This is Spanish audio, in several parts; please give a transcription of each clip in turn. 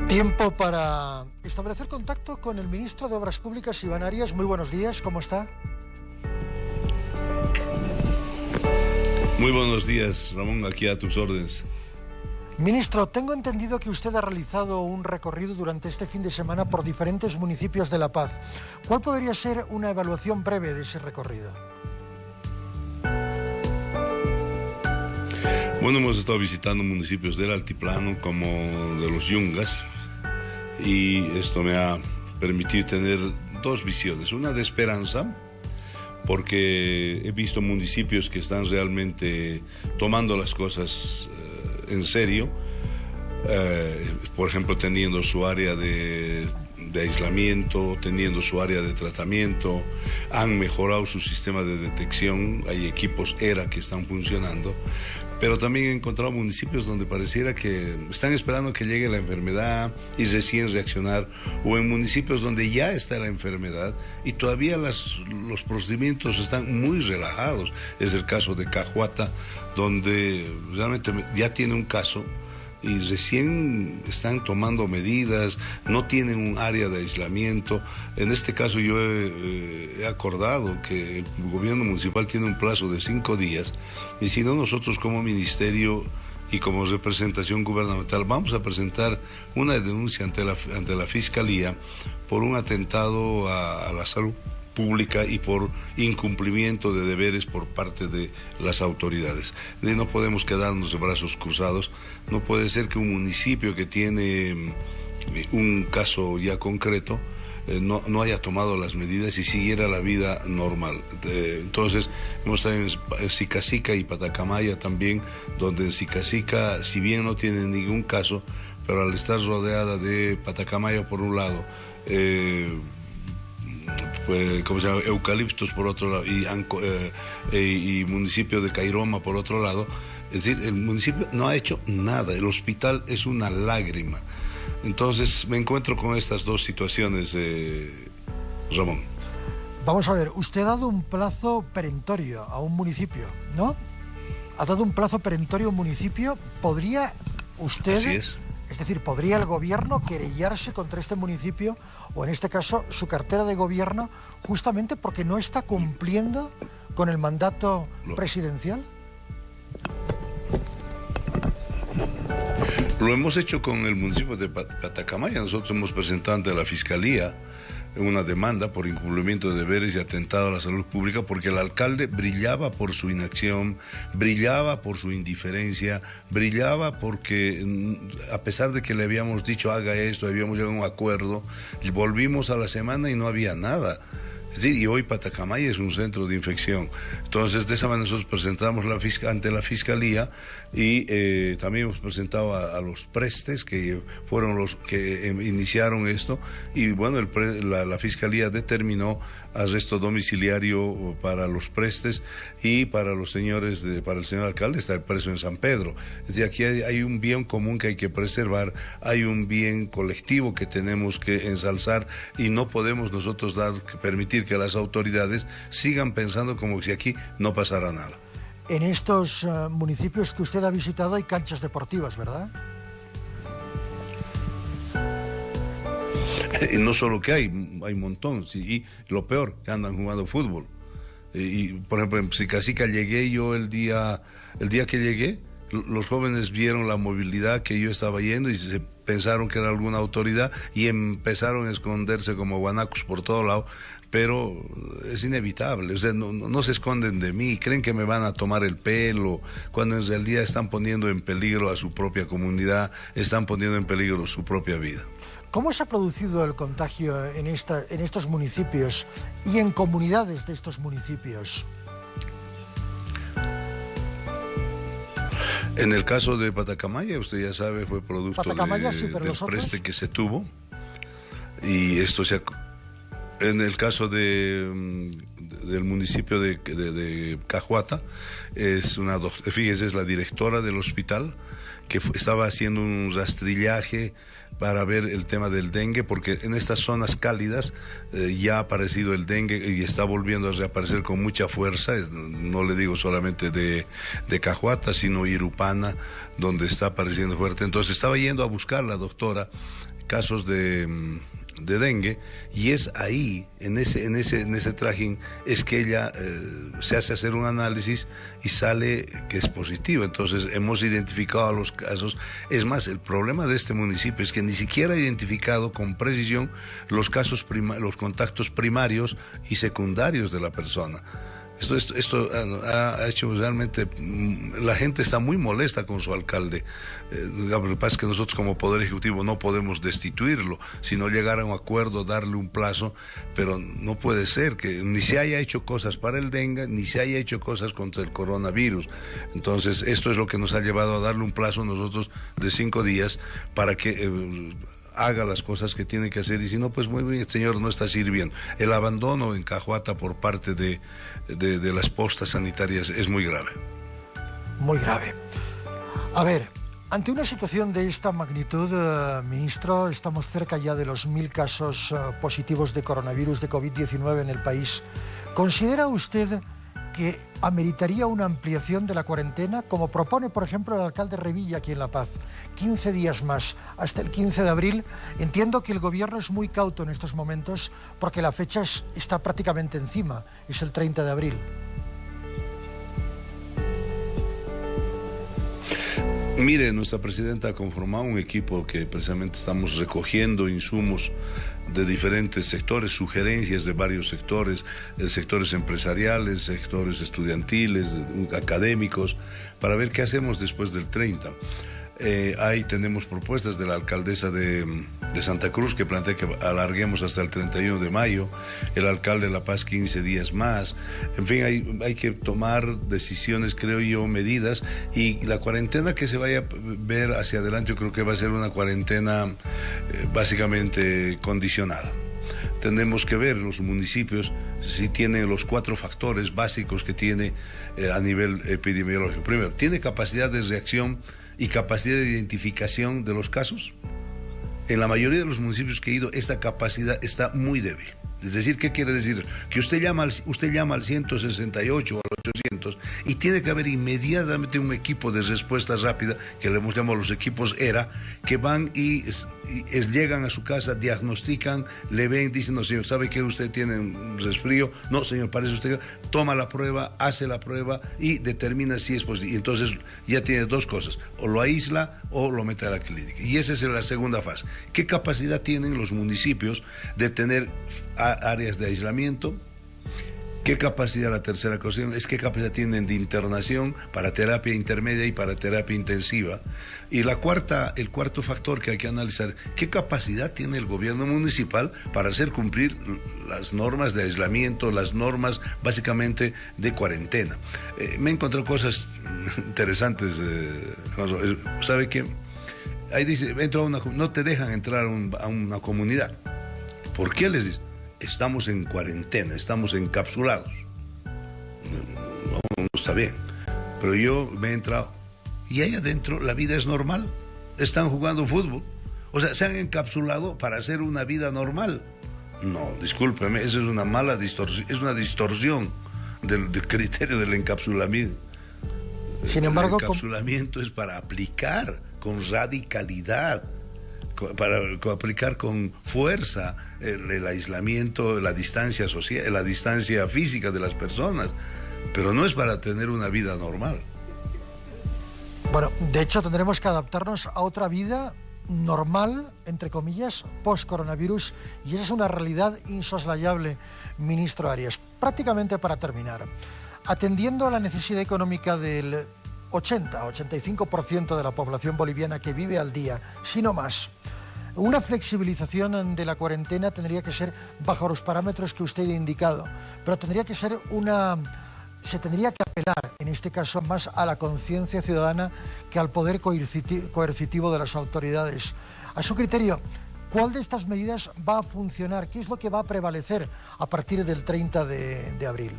Tiempo para establecer contacto con el ministro de Obras Públicas, Iván Arias. Muy buenos días, ¿cómo está? Muy buenos días, Ramón, aquí a tus órdenes. Ministro, tengo entendido que usted ha realizado un recorrido durante este fin de semana por diferentes municipios de La Paz. ¿Cuál podría ser una evaluación breve de ese recorrido? Bueno, hemos estado visitando municipios del Altiplano como de los Yungas, y esto me ha permitido tener dos visiones. Una de esperanza, porque he visto municipios que están realmente tomando las cosas en serio, por ejemplo, teniendo su área de aislamiento, teniendo su área de tratamiento, han mejorado su sistema de detección, hay equipos ERA que están funcionando, pero también he encontrado municipios donde pareciera que están esperando que llegue la enfermedad y recién reaccionar, o en municipios donde ya está la enfermedad y todavía los procedimientos están muy relajados. Es el caso de Cajuata, donde realmente ya tiene un caso y recién están tomando medidas, no tienen un área de aislamiento. En este caso yo he acordado que el gobierno municipal tiene un plazo de 5 días, y si no, nosotros como ministerio y como representación gubernamental vamos a presentar una denuncia ante la Fiscalía por un atentado a la salud pública y por incumplimiento de deberes por parte de las autoridades. Y no podemos quedarnos de brazos cruzados. No puede ser que un municipio que tiene un caso ya concreto no haya tomado las medidas y siguiera la vida normal. Entonces, hemos estado en Sicasica y Patacamaya también, donde en Sicasica, si bien no tiene ningún caso, pero al estar rodeada de Patacamaya por un lado, ¿cómo se llama? Eucaliptos por otro lado y municipio de Cairoma por otro lado, es decir, el municipio no ha hecho nada, el hospital es una lágrima. Entonces me encuentro con estas dos situaciones, Ramón. Vamos a ver, usted ha dado un plazo perentorio a un municipio, ¿no? Ha dado un plazo perentorio a un municipio. ¿Podría usted... Así es. Es decir, ¿podría el gobierno querellarse contra este municipio, o en este caso su cartera de gobierno, justamente porque no está cumpliendo con el mandato presidencial? Lo hemos hecho con el municipio de Patacamaya. Nosotros hemos presentado ante la Fiscalía una demanda por incumplimiento de deberes y atentado a la salud pública, porque el alcalde brillaba por su inacción, brillaba por su indiferencia, brillaba porque, a pesar de que le habíamos dicho haga esto, habíamos llegado a un acuerdo, volvimos a la semana y no había nada. Es decir, y hoy Patacamaya es un centro de infección. Entonces, de esa manera nosotros presentamos ante la Fiscalía, y también hemos presentado a los prestes, que fueron los que iniciaron esto, y bueno, la Fiscalía determinó arresto domiciliario para los prestes, y para los señores, para el señor alcalde está preso en San Pedro. Es decir, aquí hay un bien común que hay que preservar, hay un bien colectivo que tenemos que ensalzar, y no podemos nosotros permitir que las autoridades sigan pensando como si aquí no pasara nada. En estos municipios que usted ha visitado hay canchas deportivas, ¿verdad? No solo que hay un montón, sí, y lo peor, que andan jugando fútbol. Y por ejemplo, en Sicasica llegué yo el día que llegué, los jóvenes vieron la movilidad que yo estaba yendo y se pensaron que era alguna autoridad y empezaron a esconderse como guanacos por todo lado, pero es inevitable. O sea, no se esconden de mí, creen que me van a tomar el pelo, cuando en realidad están poniendo en peligro a su propia comunidad, están poniendo en peligro su propia vida. ¿Cómo se ha producido el contagio en estos municipios y en comunidades de estos municipios? En el caso de Patacamaya, usted ya sabe, fue producto del preste que se tuvo, y esto en el caso del municipio de Cajuata, fíjese, es la directora del hospital que estaba haciendo un rastrillaje para ver el tema del dengue, porque en estas zonas cálidas ya ha aparecido el dengue y está volviendo a reaparecer con mucha fuerza. No le digo solamente de Cajuata, sino Irupana, donde está apareciendo fuerte. Entonces estaba yendo a buscar la doctora casos de dengue, y es ahí, en ese trajín, es que ella se hace hacer un análisis y sale que es positivo. Entonces hemos identificado los casos. Es más, el problema de este municipio es que ni siquiera ha identificado con precisión los casos los contactos primarios y secundarios de la persona. Esto ha hecho realmente, la gente está muy molesta con su alcalde. Lo que pasa es que nosotros como Poder Ejecutivo no podemos destituirlo, sino llegar a un acuerdo, darle un plazo, pero no puede ser que ni se haya hecho cosas para el dengue, ni se haya hecho cosas contra el coronavirus. Entonces, esto es lo que nos ha llevado a darle un plazo nosotros de 5 días para que haga las cosas que tiene que hacer, y si no, pues muy bien, el señor no está sirviendo. El abandono en Cajuata por parte de las postas sanitarias es muy grave. Muy grave. A ver, ante una situación de esta magnitud, ministro, estamos cerca ya de los 1000 casos positivos de coronavirus, de COVID-19 en el país. ¿Considera usted que ameritaría una ampliación de la cuarentena, como propone, por ejemplo, el alcalde Revilla aquí en La Paz? 15 días más, hasta el 15 de abril. Entiendo que el gobierno es muy cauto en estos momentos porque la fecha está prácticamente encima, es el 30 de abril. Mire, nuestra presidenta ha conformado un equipo que precisamente estamos recogiendo insumos de diferentes sectores, sugerencias de varios sectores empresariales, sectores estudiantiles, académicos, para ver qué hacemos después del 30. Ahí tenemos propuestas de la alcaldesa de Santa Cruz, que plantea que alarguemos hasta el 31 de mayo, el alcalde de La Paz 15 días más. En fin, hay que tomar decisiones, creo yo, medidas, y la cuarentena que se vaya a ver hacia adelante, yo creo que va a ser una cuarentena básicamente condicionada. Tenemos que ver los municipios si tienen los 4 factores básicos que tiene a nivel epidemiológico. Primero, ¿tiene capacidad de reacción y capacidad de identificación de los casos? En la mayoría de los municipios que he ido, esta capacidad está muy débil. Es decir, ¿qué quiere decir? Que usted llama al 168 o al 800 y tiene que haber inmediatamente un equipo de respuesta rápida, que le hemos llamado los equipos ERA, que van y llegan a su casa, diagnostican, le ven, dicen: no, señor, ¿sabe que usted tiene un resfrío? No, señor, parece usted. Toma la prueba, hace la prueba y determina si es positivo. Y entonces ya tiene 2 cosas: o lo aísla o lo mete a la clínica. Y esa es la segunda fase. ¿Qué capacidad tienen los municipios de tener áreas de aislamiento? ¿Qué capacidad? La tercera cuestión es qué capacidad tienen de internación para terapia intermedia y para terapia intensiva. Y el cuarto factor que hay que analizar: ¿qué capacidad tiene el gobierno municipal para hacer cumplir las normas de aislamiento, las normas básicamente de cuarentena? Me he encontrado cosas interesantes, ¿sabe qué? Ahí dice, no te dejan entrar a una comunidad. ¿Por qué les dice? Estamos en cuarentena, estamos encapsulados. No está bien. Pero yo me he entrado y ahí adentro la vida es normal. Están jugando fútbol. O sea, se han encapsulado para hacer una vida normal. No, discúlpeme, esa es una mala distorsión, es una distorsión del criterio del encapsulamiento. Sin embargo, el encapsulamiento es para aplicar con radicalidad, para aplicar con fuerza el aislamiento, la distancia social, la distancia física de las personas, pero no es para tener una vida normal. Bueno, de hecho tendremos que adaptarnos a otra vida normal, entre comillas, post-coronavirus, y esa es una realidad insoslayable, ministro Arias. Prácticamente para terminar, atendiendo a la necesidad económica del 80-85% de la población boliviana que vive al día, si no más, una flexibilización de la cuarentena tendría que ser bajo los parámetros que usted ha indicado, pero tendría que ser se tendría que apelar, en este caso, más a la conciencia ciudadana que al poder coercitivo de las autoridades. A su criterio, ¿cuál de estas medidas va a funcionar? ¿Qué es lo que va a prevalecer a partir del 30 de abril?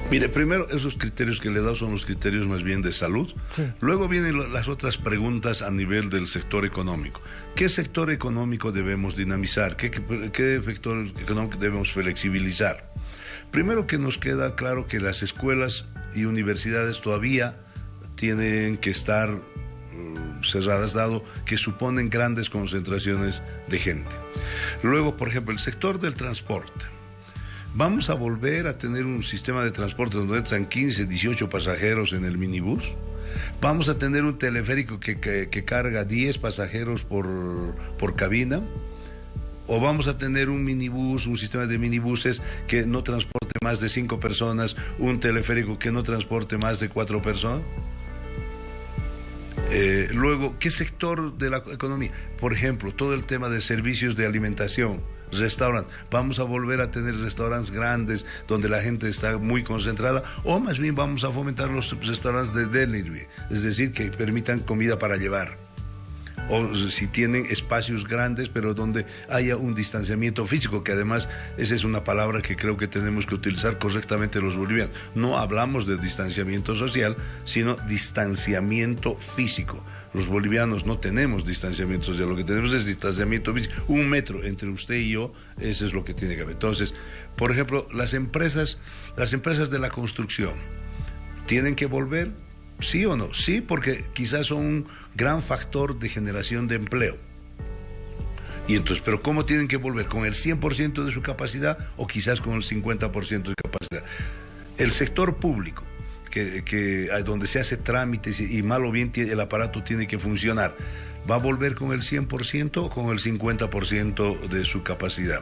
Mire, primero, esos criterios que le he dado son los criterios más bien de salud. Sí. Luego vienen las otras preguntas a nivel del sector económico. ¿Qué sector económico debemos dinamizar? ¿Qué sector económico debemos flexibilizar? Primero, que nos queda claro que las escuelas y universidades todavía tienen que estar cerradas, dado que suponen grandes concentraciones de gente. Luego, por ejemplo, el sector del transporte. ¿Vamos a volver a tener un sistema de transporte donde entran 15, 18 pasajeros en el minibús? ¿Vamos a tener un teleférico que carga 10 pasajeros por cabina? ¿O vamos a tener un minibús, un sistema de minibuses que no transporte más de 5 personas, un teleférico que no transporte más de 4 personas? Luego, ¿qué sector de la economía? Por ejemplo, todo el tema de servicios de alimentación, restaurantes. ¿Vamos a volver a tener restaurantes grandes donde la gente está muy concentrada? ¿O más bien vamos a fomentar los restaurantes de delivery? Es decir, que permitan comida para llevar. O si tienen espacios grandes, pero donde haya un distanciamiento físico, que además esa es una palabra que creo que tenemos que utilizar correctamente los bolivianos. No hablamos de distanciamiento social, sino distanciamiento físico. Los bolivianos no tenemos distanciamiento social, lo que tenemos es distanciamiento físico. 1 metro entre usted y yo, eso es lo que tiene que haber. Entonces, por ejemplo, las empresas de la construcción, ¿tienen que volver? ¿Sí o no? Sí, porque quizás son un gran factor de generación de empleo. Y entonces, ¿pero cómo tienen que volver? ¿Con el 100% de su capacidad o quizás con el 50% de capacidad? El sector público, donde se hace trámites y mal o bien el aparato tiene que funcionar, ¿va a volver con el 100% o con el 50% de su capacidad?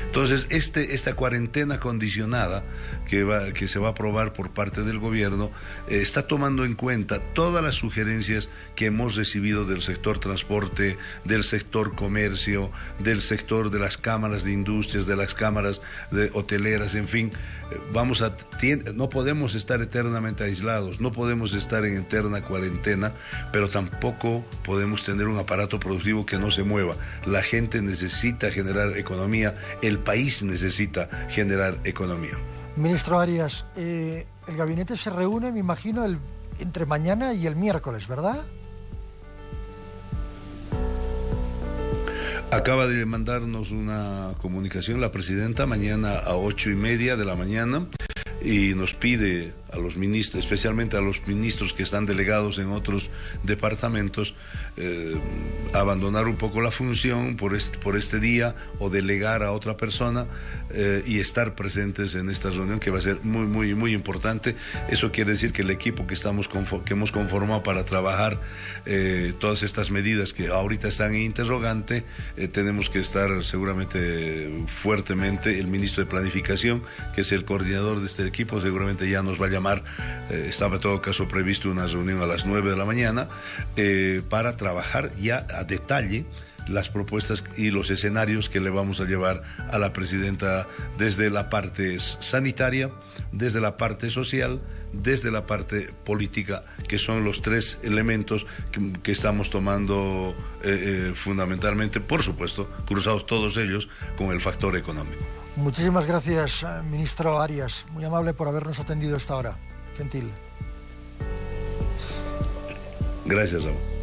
Entonces, esta cuarentena condicionada que se va a aprobar por parte del gobierno está tomando en cuenta todas las sugerencias que hemos recibido del sector transporte, del sector comercio, del sector de las cámaras de industrias, de las cámaras de hoteleras, en fin. No podemos estar eternamente aislados, no podemos estar en eterna cuarentena, pero tampoco podemos tener un aparato productivo que no se mueva. La gente necesita generar economía, el país necesita generar economía. Ministro Arias, el gabinete se reúne, me imagino, entre mañana y el miércoles, ¿verdad? Acaba de mandarnos una comunicación la presidenta mañana a 8:30 de la mañana y nos pide a los ministros, especialmente a los ministros que están delegados en otros departamentos, abandonar un poco la función por este día o delegar a otra persona y estar presentes en esta reunión que va a ser muy, muy, muy importante. Eso quiere decir que el equipo que hemos conformado para trabajar todas estas medidas que ahorita están en interrogante, tenemos que estar seguramente fuertemente. El ministro de Planificación, que es el coordinador de este equipo, seguramente ya nos va a llamar. Estaba en todo caso previsto una reunión a las 9 de la mañana para trabajar ya a detalle las propuestas y los escenarios que le vamos a llevar a la presidenta desde la parte sanitaria, desde la parte social, desde la parte política, que son los 3 elementos que estamos tomando fundamentalmente, por supuesto, cruzados todos ellos con el factor económico. Muchísimas gracias, ministro Arias. Muy amable por habernos atendido a esta hora. Gentil. Gracias, Saúl.